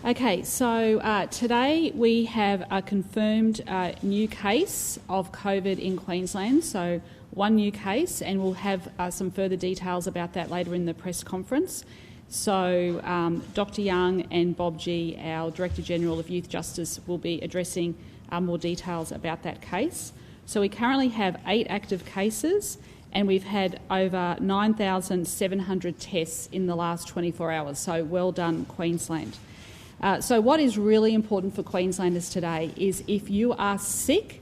Okay, so today we have a confirmed new case of COVID in Queensland, so one new case, and we'll have some further details about that later in the press conference. So Dr Young and Bob G, our Director General of Youth Justice, will be addressing more details about that case. So we currently have 8 active cases, and we've had over 9,700 tests in the last 24 hours, so well done, Queensland. So what is really important for Queenslanders today is if you are sick,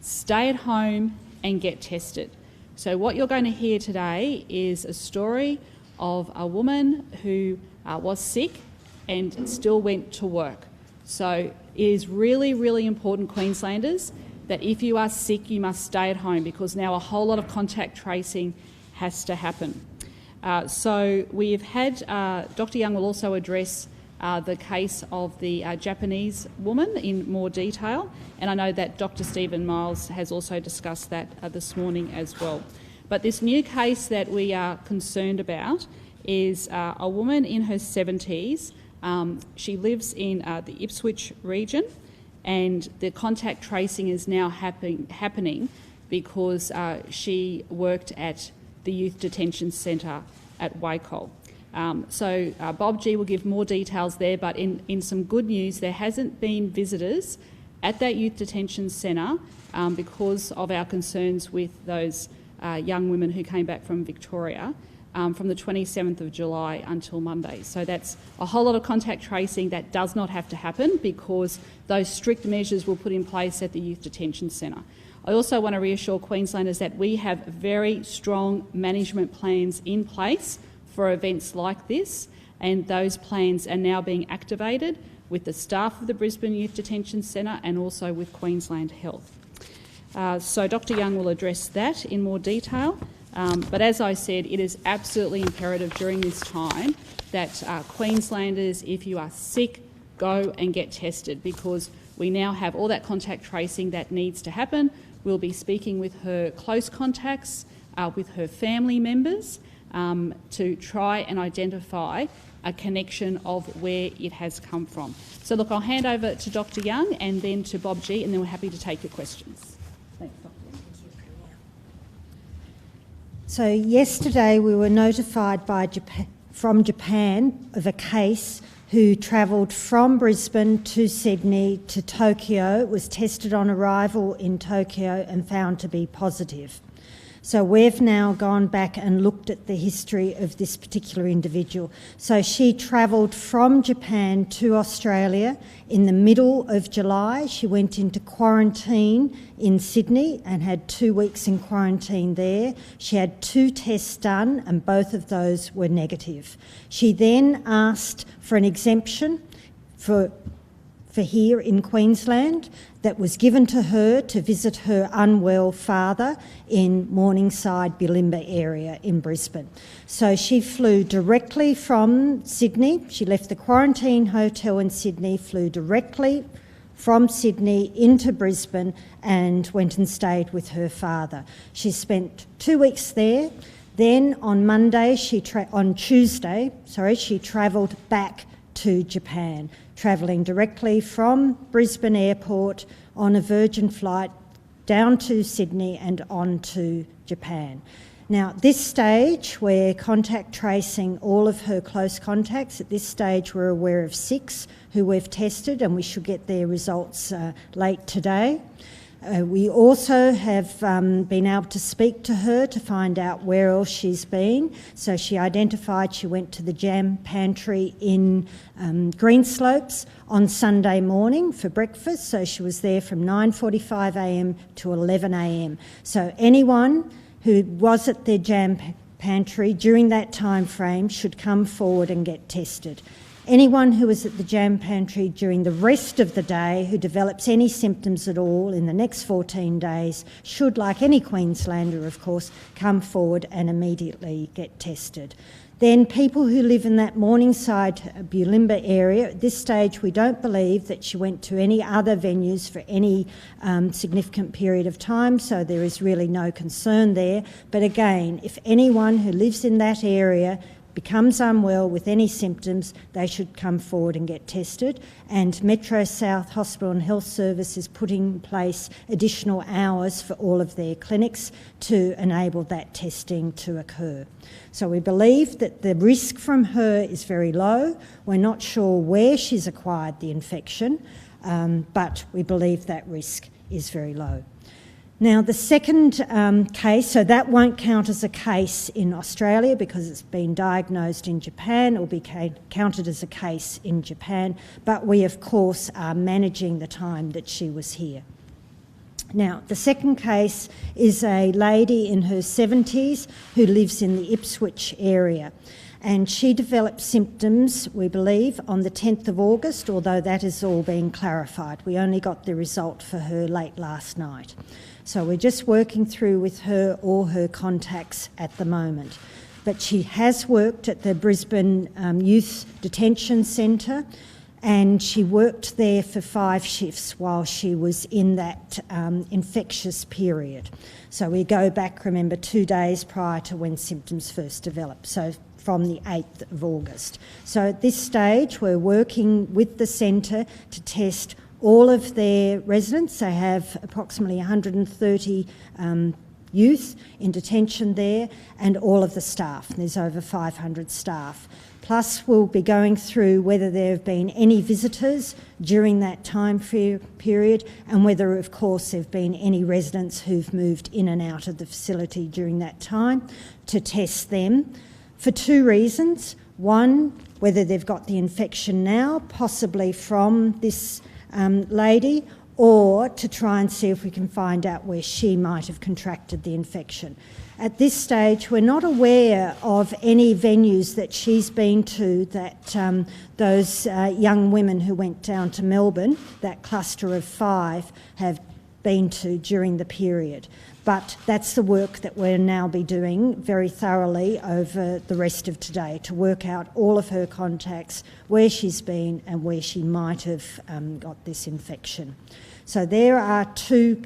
stay at home and get tested. So what you're going to hear today is a story of a woman who was sick and still went to work. So it is really, really important, Queenslanders, that if you are sick, you must stay at home, because now a whole lot of contact tracing has to happen. So we've had, Dr Young will also address the case of the Japanese woman in more detail, and I know that Dr Stephen Miles has also discussed that this morning as well. But this new case that we are concerned about is a woman in her 70s. She lives in the Ipswich region, and the contact tracing is now happening because she worked at the Youth Detention Centre at Wacol. So Bob G will give more details there, but in some good news, there hasn't been visitors at that youth detention centre because of our concerns with those young women who came back from Victoria from the 27th of July until Monday. So that's a whole lot of contact tracing that does not have to happen because those strict measures were put in place at the youth detention centre. I also want to reassure Queenslanders that we have very strong management plans in place for events like this, and those plans are now being activated with the staff of the Brisbane Youth Detention Centre and also with Queensland Health. So Dr Young will address that in more detail, but as I said, it is absolutely imperative during this time that Queenslanders, if you are sick, go and get tested, because we now have all that contact tracing that needs to happen. We'll be speaking with her close contacts, with her family members, to try and identify a connection of where it has come from. So look, I'll hand over to Dr Young and then to Bob G, and then we're happy to take your questions. Thanks, Dr Young. So yesterday we were notified from Japan of a case who travelled from Brisbane to Sydney to Tokyo, was tested on arrival in Tokyo and found to be positive. So we've now gone back and looked at the history of this particular individual. So she travelled from Japan to Australia in the middle of July. She went into quarantine in Sydney and had 2 weeks in quarantine there. She had 2 tests done and both of those were negative. She then asked for an exemption for here in Queensland that was given to her to visit her unwell father in Morningside, Bulimba area in Brisbane. So she flew directly from Sydney. She left the quarantine hotel in Sydney, flew directly from Sydney into Brisbane and went and stayed with her father. She spent 2 weeks there. Then on Tuesday, she travelled back to Japan, travelling directly from Brisbane Airport on a Virgin flight down to Sydney and on to Japan. Now, at this stage, we're contact tracing all of her close contacts. At this stage, we're aware of 6 who we've tested, and we should get their results late today. We also have been able to speak to her to find out where else she's been. So she identified she went to the jam pantry in Greenslopes on Sunday morning for breakfast. So she was there from 9:45am to 11am. So anyone who was at their jam pantry during that time frame should come forward and get tested. Anyone who is at the jam pantry during the rest of the day who develops any symptoms at all in the next 14 days should, like any Queenslander of course, come forward and immediately get tested. Then people who live in that Morningside, Bulimba area, at this stage we don't believe that she went to any other venues for any significant period of time, so there is really no concern there. But again, if anyone who lives in that area becomes unwell with any symptoms, they should come forward and get tested. And Metro South Hospital and Health Service is putting in place additional hours for all of their clinics to enable that testing to occur. So we believe that the risk from her is very low. We're not sure where she's acquired the infection, but we believe that risk is very low. Now, the second case, so that won't count as a case in Australia because it's been diagnosed in Japan. It will be counted as a case in Japan, but we, of course, are managing the time that she was here. Now, the second case is a lady in her 70s who lives in the Ipswich area. And she developed symptoms, we believe, on the 10th of August, although that has all been clarified. We only got the result for her late last night. So we're just working through with her all her contacts at the moment. But she has worked at the Brisbane Youth Detention Centre, and she worked there for 5 shifts while she was in that infectious period. So we go back, remember, 2 days prior to when symptoms first developed. So from the 8th of August. So at this stage, we're working with the centre to test all of their residents. They have approximately 130 youth in detention there, and all of the staff. There's over 500 staff. Plus, we'll be going through whether there have been any visitors during that time period, and whether, of course, there have been any residents who've moved in and out of the facility during that time, to test them. For 2 reasons. One, whether they've got the infection now, possibly from this lady, or to try and see if we can find out where she might have contracted the infection. At this stage, we're not aware of any venues that she's been to that those young women who went down to Melbourne, that cluster of 5, have been to during the period. But that's the work that we'll now be doing very thoroughly over the rest of today to work out all of her contacts, where she's been and where she might have got this infection. So there are 2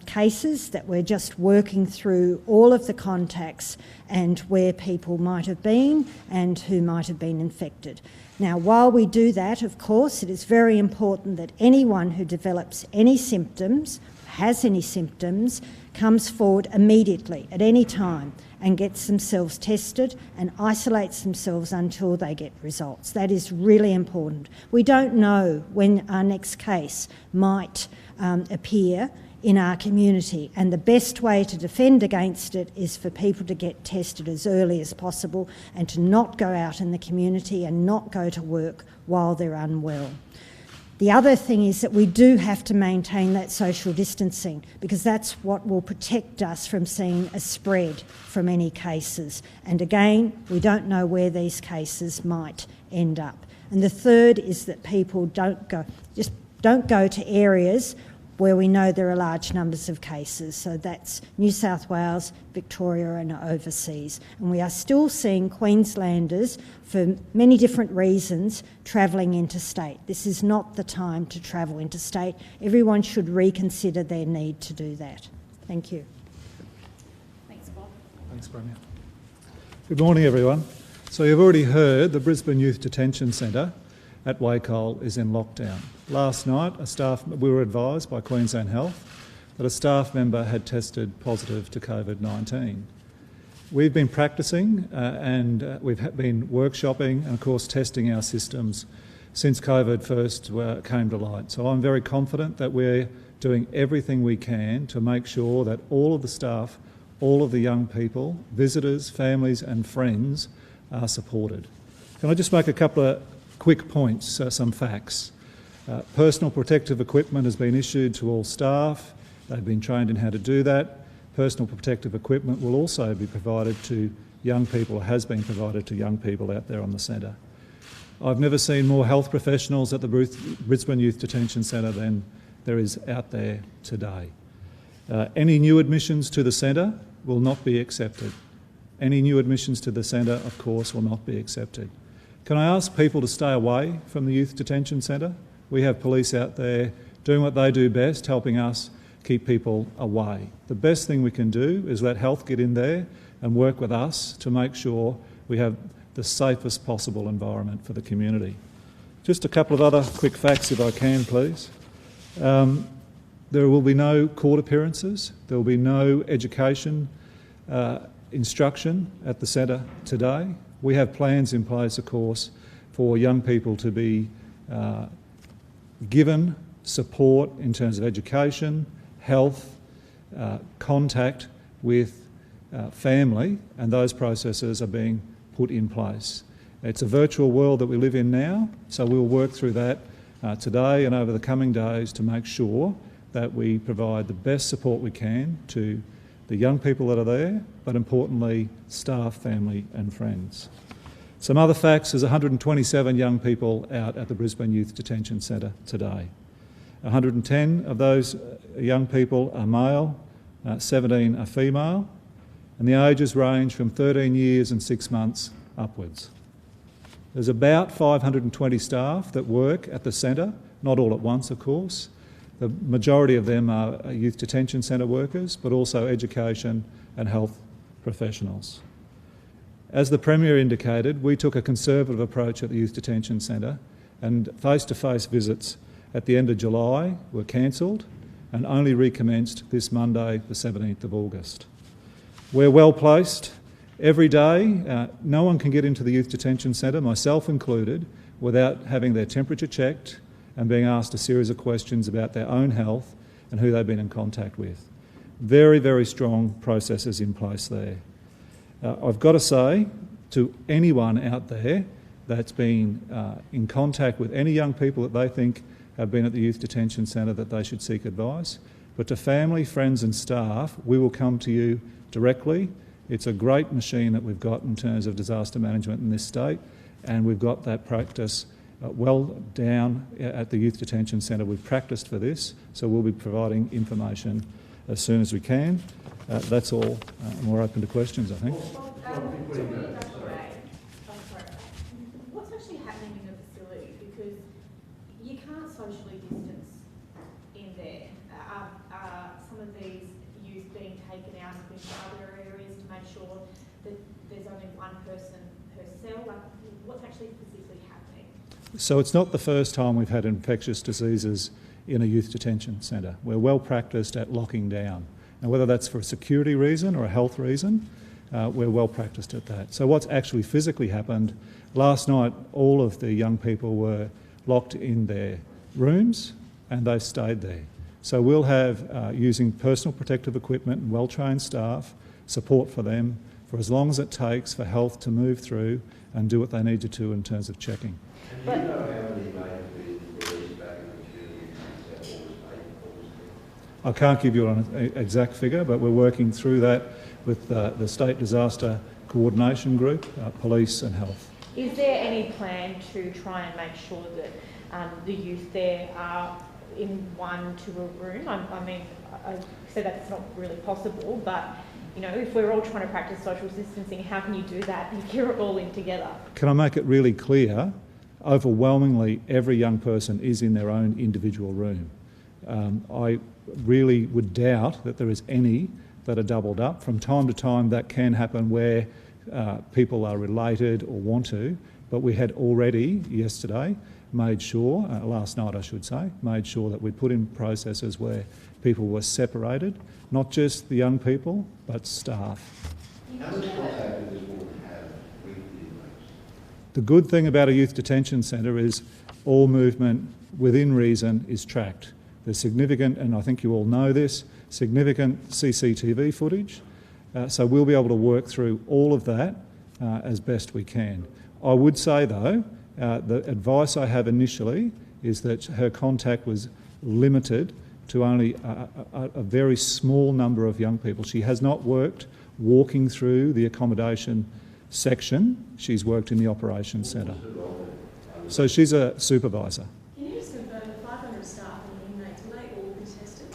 cases that we're just working through all of the contacts and where people might have been and who might have been infected. Now, while we do that, of course, it is very important that anyone who develops any symptoms, has any symptoms, comes forward immediately at any time and gets themselves tested and isolates themselves until they get results. That is really important. We don't know when our next case might appear in our community, and the best way to defend against it is for people to get tested as early as possible and to not go out in the community and not go to work while they're unwell. The other thing is that we do have to maintain that social distancing, because that's what will protect us from seeing a spread from any cases. And again, we don't know where these cases might end up. And the third is that people don't go to areas where we know there are large numbers of cases. So that's New South Wales, Victoria and overseas. And we are still seeing Queenslanders, for many different reasons, travelling interstate. This is not the time to travel interstate. Everyone should reconsider their need to do that. Thank you. Thanks, Bob. Thanks, Bromia. Good morning, everyone. So you've already heard the Brisbane Youth Detention Centre at Wacol is in lockdown. Last night, we were advised by Queensland Health that a staff member had tested positive to COVID-19. We've been practicing and we've been workshopping and, of course, testing our systems since COVID first came to light. So I'm very confident that we're doing everything we can to make sure that all of the staff, all of the young people, visitors, families and friends are supported. Can I just make a couple of quick points, some facts? Personal protective equipment has been issued to all staff. They've been trained in how to do that. Personal protective equipment will also be provided to young people, or has been provided to young people out there on the centre. I've never seen more health professionals at the Brisbane Youth Detention Centre than there is out there today. Any new admissions to the centre will not be accepted. Any new admissions to the centre, of course, will not be accepted. Can I ask people to stay away from the Youth Detention Centre? We have police out there doing what they do best, helping us keep people away. The best thing we can do is let health get in there and work with us to make sure we have the safest possible environment for the community. Just a couple of other quick facts, if I can, please. There will be no court appearances. There will be no education instruction at the centre today. We have plans in place, of course, for young people to be given support in terms of education, health, contact with family, and those processes are being put in place. It's a virtual world that we live in now, so we'll work through that today and over the coming days to make sure that we provide the best support we can to the young people that are there, but importantly, staff, family and friends. Some other facts: there's 127 young people out at the Brisbane Youth Detention Centre today. 110 of those young people are male, 17 are female, and the ages range from 13 years and 6 months upwards. There's about 520 staff that work at the centre, not all at once, of course. The majority of them are youth detention centre workers, but also education and health professionals. As the Premier indicated, we took a conservative approach at the Youth Detention Centre, and face-to-face visits at the end of July were cancelled and only recommenced this Monday, the 17th of August. We're well placed. Every day, no one can get into the Youth Detention Centre, myself included, without having their temperature checked and being asked a series of questions about their own health and who they've been in contact with. Very, very strong processes in place there. I've got to say to anyone out there that's been in contact with any young people that they think have been at the Youth Detention Centre that they should seek advice. But to family, friends and staff, we will come to you directly. It's a great machine that we've got in terms of disaster management in this state, and we've got that practice well down at the Youth Detention Centre. We've practiced for this, so we'll be providing information as soon as we can. That's all, and we're open to questions, I think. What's actually happening in the facility? Because you can't socially distance in there. Are some of these youth being taken out into other areas to make sure that there's only one person per cell? Like, what's actually physically happening? So it's not the first time we've had infectious diseases in a youth detention centre. We're well practiced at locking down. And whether that's for a security reason or a health reason, we're well practiced at that. So what's actually physically happened, last night all of the young people were locked in their rooms and they stayed there. So we'll have, using personal protective equipment and well-trained staff, support for them for as long as it takes for health to move through and do what they need to do in terms of checking. And do you know how many may have been released back in the community since that I can't give you an exact figure, but we're working through that with the State Disaster Coordination Group, police and health. Is there any plan to try and make sure that the youth there are in one to a room? I mean, I said that's not really possible, but you know, if we're all trying to practice social distancing, how can you do that if you're all in together? Can I make it really clear? Overwhelmingly, every young person is in their own individual room. I really would doubt that there is any that are doubled up. From time to time that can happen where people are related or want to, but we had already yesterday made sure, last night I should say, made sure that we put in processes where people were separated, not just the young people, but staff. How much contact does this woman have with the inmates? The good thing about a youth detention centre is all movement within reason is tracked. There's significant, and I think you all know this, significant CCTV footage. So we'll be able to work through all of that as best we can. I would say though, the advice I have initially is that her contact was limited to only a very small number of young people. She has not worked walking through the accommodation section. She's worked in the operations centre. So she's a supervisor. Can you just confirm the 500 staff and inmates, will they all be tested?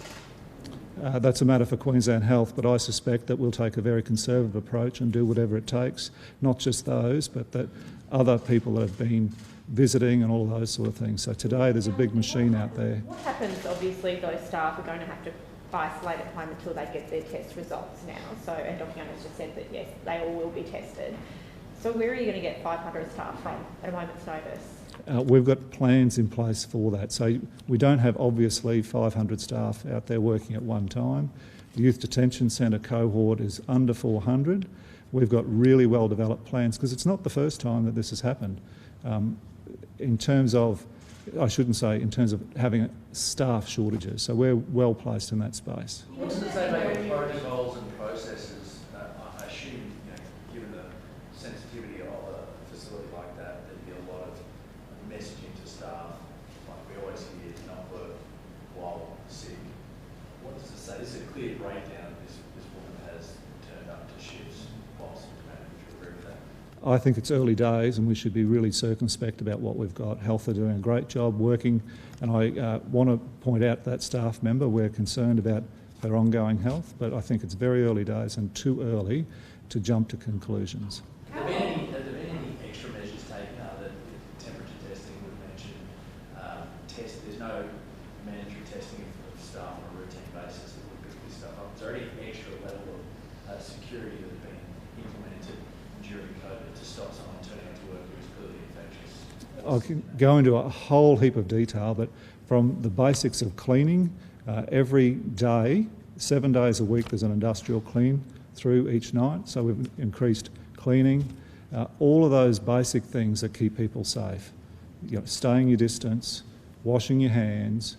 That's a matter for Queensland Health, but I suspect that we'll take a very conservative approach and do whatever it takes, not just those, but that other people that have been visiting and all of those sort of things. So today there's a big machine out there. What happens, obviously, those staff are going to have to isolate at home until they get their test results now. So, and Dr. Young has just said that, yes, they all will be tested. So where are you going to get 500 staff from at a moment's notice? We've got plans in place for that. So we don't have, obviously, 500 staff out there working at one time. The Youth Detention Centre cohort is under 400. We've got really well-developed plans because it's not the first time that this has happened. In terms of, I shouldn't say, in terms of having staff shortages. So we're well placed in that space. What does it say about your protocols and processes? I assume, given the sensitivity of a facility like that, there'd be a lot of messaging to staff, like we always hear, not work while sick. What does it say? This is a clear breakdown. This woman has turned up to shifts while symptomatic. Would you agree with that? I think it's early days and we should be really circumspect about what we've got. Health are doing a great job working, and I want to point out that staff member, we're concerned about her ongoing health, but I think it's very early days and too early to jump to conclusions. Have there been any extra measures taken? The temperature testing was mentioned. There's no mandatory testing of staff on a routine basis that would pick this stuff up. Is there any extra level of security that has been implemented during COVID to stop someone turning up to work who is clearly infectious? I can go into a whole heap of detail, but from the basics of cleaning, every day, 7 days a week, there's an industrial clean through each night. So we've increased cleaning, all of those basic things that keep people safe. Staying your distance, washing your hands,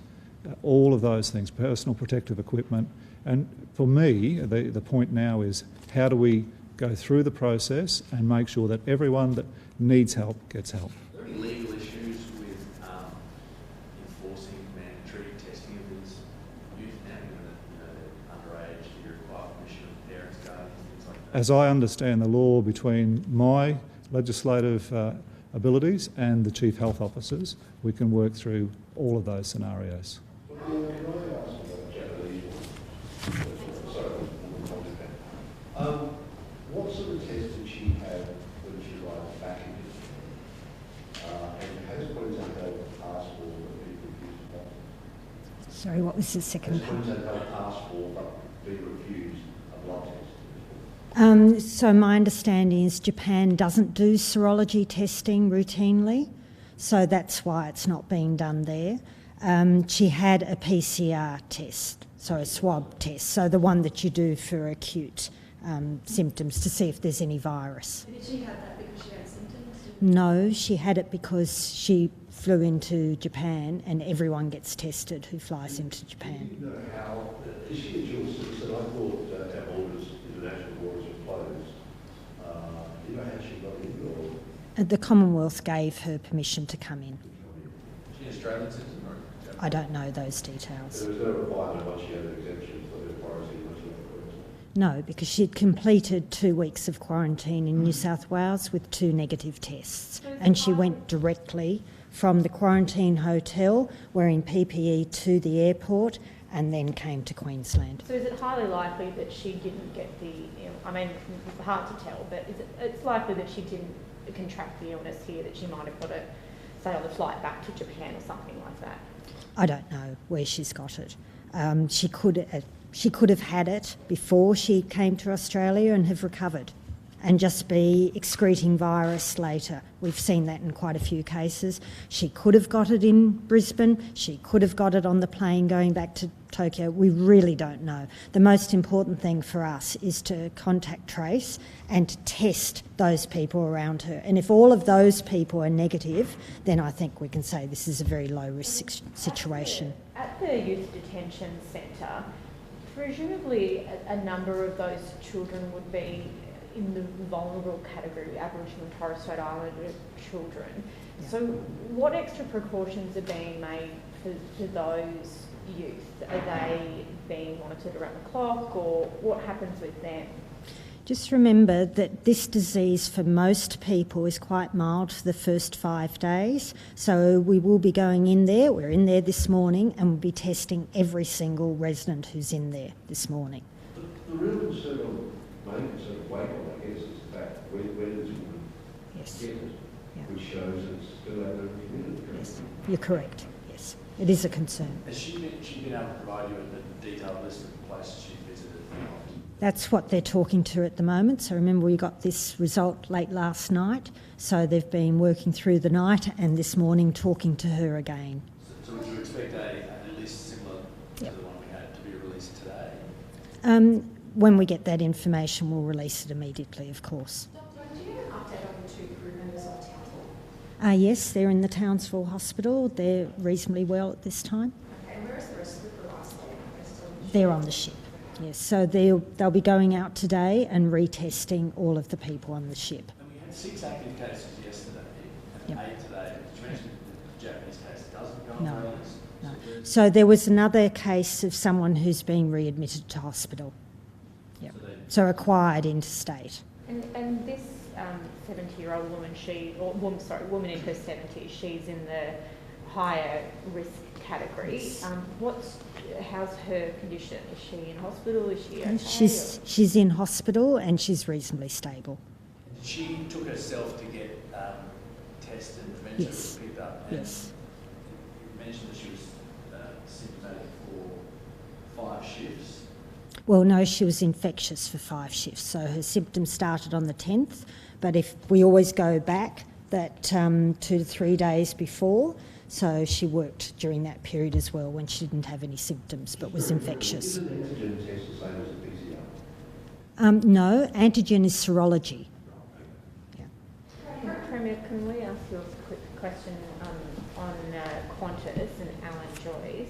all of those things, personal protective equipment. And for me, the point now is how do we go through the process and make sure that everyone that needs help gets help. Are there any legal issues with enforcing mandatory testing of these youth now, given that they're underage, do you require permission of parents, guardians, things like that? As I understand the law, between my legislative abilities and the Chief Health Officers, we can work through all of those scenarios. What sort of test did she have when she arrived back in Italy? And has Queensland held a passport that people refused to take? Sorry, what was the second Has part? Queensland held a passport but been refused a blood test? So my understanding is Japan doesn't do serology testing routinely, so that's why it's not being done there. She had a PCR test, so a swab test, so the one that you do for acute symptoms to see if there's any virus. Did she have that because she had symptoms? No, she had it because she flew into Japan and everyone gets tested who flies into Japan. Do you know how, is she a dual citizen? I thought our borders, international borders were closed. Do you know how she got in? Or? The Commonwealth gave her permission to come in. Is she an Australian citizen or Japanese? I don't know those details. There was no requirement once she had an exemption for the quarantine once she went to Queensland? No, because she'd completed 2 weeks of quarantine in New South Wales with 2 negative tests. And she went directly from the quarantine hotel wearing PPE to the airport and then came to Queensland. So is it highly likely that she didn't get the, I mean, it's hard to tell, but it's likely that she didn't contract the illness here, that she might have got it, say, on the flight back to Japan or something like that? I don't know where she's got it. She could have had it before she came to Australia and have recovered and just be excreting virus later. We've seen that in quite a few cases. She could have got it in Brisbane. She could have got it on the plane going back to Tokyo. We really don't know. The most important thing for us is to contact trace and to test those people around her. And if all of those people are negative, then I think we can say this is a very low-risk situation. At the Youth Detention Centre, presumably a number of those children would be in the vulnerable category, Aboriginal and Torres Strait Islander children. Yeah. So what extra precautions are being made for those youth? Are they being monitored around the clock, or what happens with them? Just remember that this disease for most people is quite mild for the first 5 days. So we will be going in there, we're in there this morning, and we'll be testing every single resident who's in there this morning. The real concern on main concern of Wacol, I guess, is the fact where does it Yes. get it, Yeah. which shows it's still out there in the community. Yes. You're correct, yes. It is a concern. Has she been able to provide you with a detailed list of places she's visited? That's what they're talking to at the moment. So remember, we got this result late last night, so they've been working through the night and this morning talking to her again. So would you expect a list similar to the one we had to be released today? When we get that information, we'll release it immediately, of course. Doctor, do you have an update on the 2 crew members of Townsville? Yes, they're in the Townsville Hospital. They're reasonably well at this time. Okay, and where is the rest of the crew isolated? They're on the ship, yes. So they'll be going out today and retesting all of the people on the ship. And we had 6 active cases yesterday and 8 today. Did you mention the Japanese case doesn't go on No. release? No. So there was another case of someone who's been readmitted to hospital. Yep. So acquired interstate. And this 70-year-old woman, woman in her 70s, she's in the higher risk category. How's her condition? Is she in hospital? Is she okay? She's in hospital and she's reasonably stable. She took herself to get tested and eventually Yes. was picked up. And Yes. you mentioned that she was symptomatic for 5 shifts. Well, no, she was infectious for 5 shifts. So her symptoms started on the 10th, but if we always go back that 2 to 3 days before, so she worked during that period as well when she didn't have any symptoms but was infectious. Is an antigen test the same as a PCR? No, antigen is serology. Premier, can we ask you a quick question on Qantas and Alan Joyce?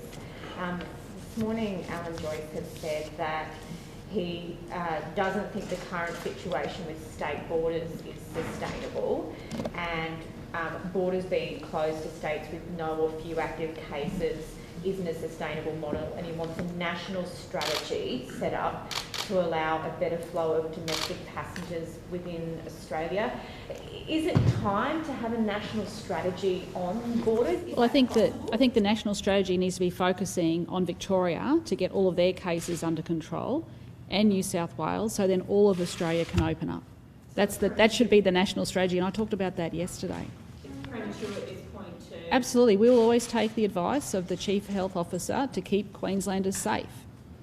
This morning, Alan Joyce has said that he doesn't think the current situation with state borders is sustainable, and borders being closed to states with no or few active cases isn't a sustainable model, and he wants a national strategy set up to allow a better flow of domestic passengers within Australia. Is it time to have a national strategy on borders? Well, I think the national strategy needs to be focusing on Victoria to get all of their cases under control, and New South Wales, so then all of Australia can open up. That should be the national strategy, and I talked about that yesterday. It's premature at this point to... Absolutely. We will always take the advice of the Chief Health Officer to keep Queenslanders safe.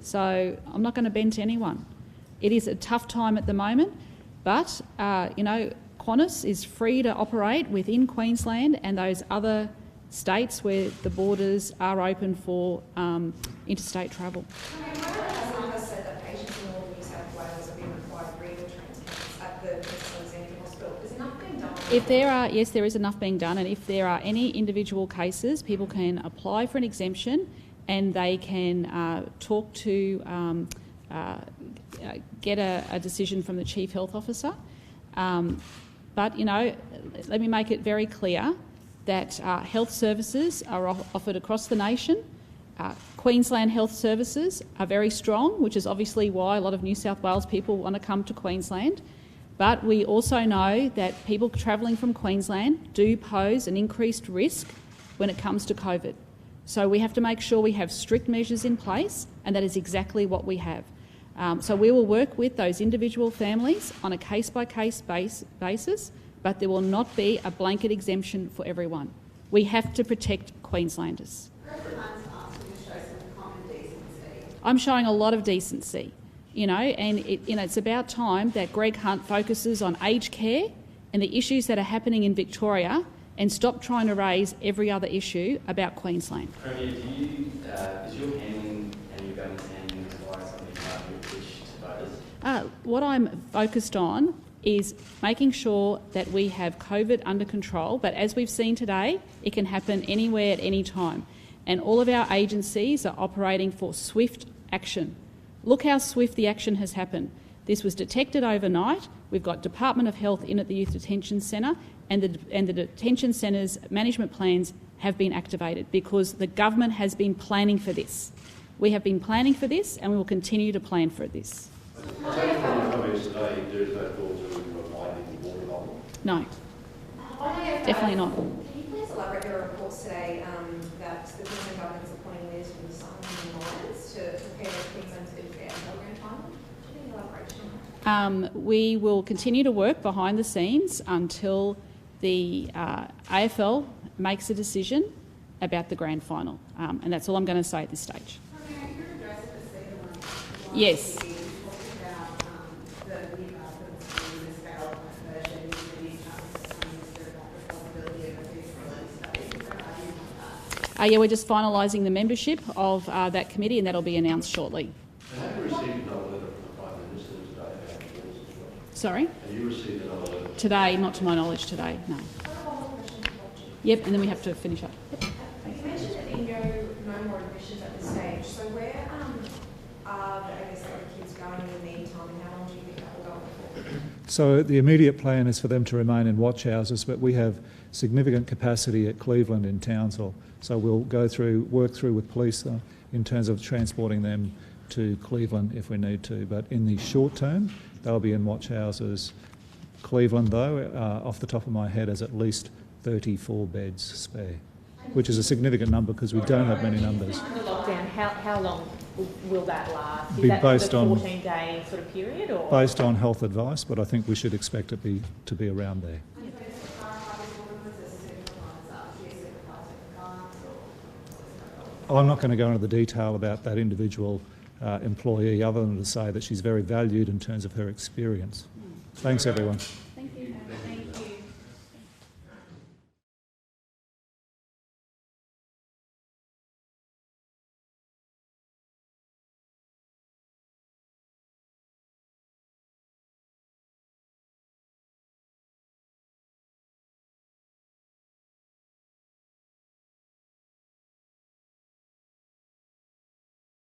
So I'm not going to bend to anyone. It is a tough time at the moment, but, Qantas is free to operate within Queensland and those other states where the borders are open for interstate travel. Has said that patients in all of New South Wales have been required renal transplants at the Queensland Hospital. Is enough being done? If there are, yes, there is enough being done, and if there are any individual cases, people can apply for an exemption and they can talk to, get a decision from the Chief Health Officer. But, let me make it very clear that health services are offered across the nation. Queensland health services are very strong, which is obviously why a lot of New South Wales people want to come to Queensland. But we also know that people travelling from Queensland do pose an increased risk when it comes to COVID. So we have to make sure we have strict measures in place, and that is exactly what we have. So we will work with those individual families on a case-by-case basis, but there will not be a blanket exemption for everyone. We have to protect Queenslanders. I'm showing a lot of decency, and it's about time that Greg Hunt focuses on aged care and the issues that are happening in Victoria and stop trying to raise every other issue about Queensland. Premier, is your handling and your government's handling advice something about your pitch to voters? What I'm focused on is making sure that we have COVID under control, but as we've seen today, it can happen anywhere at any time. And all of our agencies are operating for swift action. Look how swift the action has happened. This was detected overnight. We've got Department of Health in at the Youth Detention Centre, and the detention centre's management plans have been activated because the government has been planning for this. We have been planning for this, and we will continue to plan for this. No, definitely not. Can you please elaborate your reports today that the Queensland government is appointing leaders from the Sun and Lions to prepare Queensland's bid for our grand final? Do you have any elaboration on that? We will continue to work behind the scenes until the AFL makes a decision about the grand final, and that's all I'm going to say at this stage. Yes. Yeah, we're just finalising the membership of that committee, and that'll be announced shortly. And have you received another letter from the Prime Minister today about the rules as well? Sorry? Have you received another letter? Today, not to my knowledge today, no. Yep, and then we have to finish up. Yep. You mentioned that no more admissions at this stage. So where are the other kids going in the meantime, and how long do you think that will go on for? So the immediate plan is for them to remain in watch houses, but we have significant capacity at Cleveland in Townsville. So we'll work through with police in terms of transporting them to Cleveland if we need to. But in the short term, they'll be in watch houses. Cleveland, though, off the top of my head, has at least 34 beds spare, which is a significant number because we don't have many numbers. The lockdown, how long will that last? Is Be that based the on 14-day sort of period? Or? Based on health advice, but I think we should expect it to be around there. I'm not going to go into the detail about that individual employee other than to say that she's very valued in terms of her experience. Thanks, everyone.